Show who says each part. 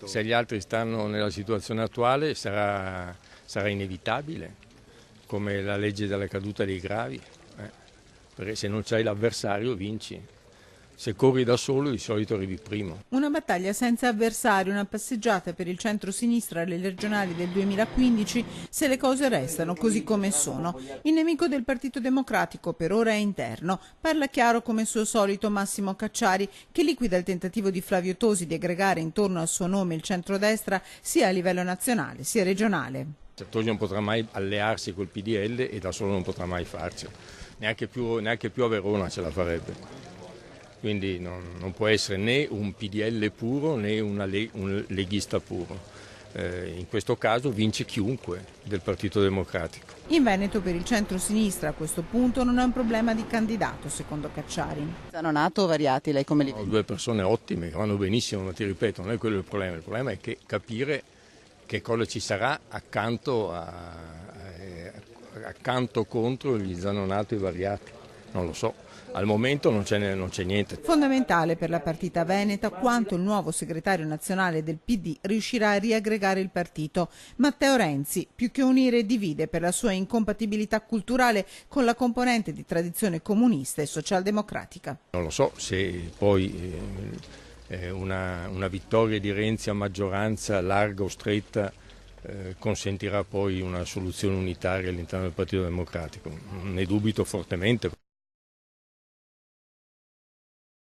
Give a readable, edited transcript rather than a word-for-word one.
Speaker 1: Se gli altri stanno nella situazione attuale sarà inevitabile, come la legge della caduta dei gravi, perché se non c'hai l'avversario vinci. Se corri da solo di solito arrivi primo.
Speaker 2: Una battaglia senza avversari, una passeggiata per il centro-sinistra alle regionali del 2015 se le cose restano così come sono. Il nemico del Partito Democratico per ora è interno. Parla chiaro come suo solito Massimo Cacciari, che liquida il tentativo di Flavio Tosi di aggregare intorno al suo nome il centrodestra sia a livello nazionale sia regionale.
Speaker 1: Tosi non potrà mai allearsi col PDL e da solo non potrà mai farcela. Neanche più a Verona ce la farebbe. Quindi non può essere né un PDL puro né un leghista puro. In questo caso vince chiunque del Partito Democratico.
Speaker 2: In Veneto per il centro-sinistra a questo punto non è un problema di candidato, secondo Cacciari.
Speaker 3: Zanonato o Variati, lei come li vede?
Speaker 1: Sono due persone ottime che vanno benissimo, ma ti ripeto, non è quello il problema è che capire che cosa ci sarà accanto contro gli Zanonato e Variati. Non lo so. Al momento non c'è niente.
Speaker 2: Fondamentale per la partita veneta quanto il nuovo segretario nazionale del PD riuscirà a riaggregare il partito. Matteo Renzi, più che unire, divide per la sua incompatibilità culturale con la componente di tradizione comunista e socialdemocratica.
Speaker 1: Non lo so se poi una vittoria di Renzi a maggioranza larga o stretta consentirà poi una soluzione unitaria all'interno del Partito Democratico. Ne dubito fortemente.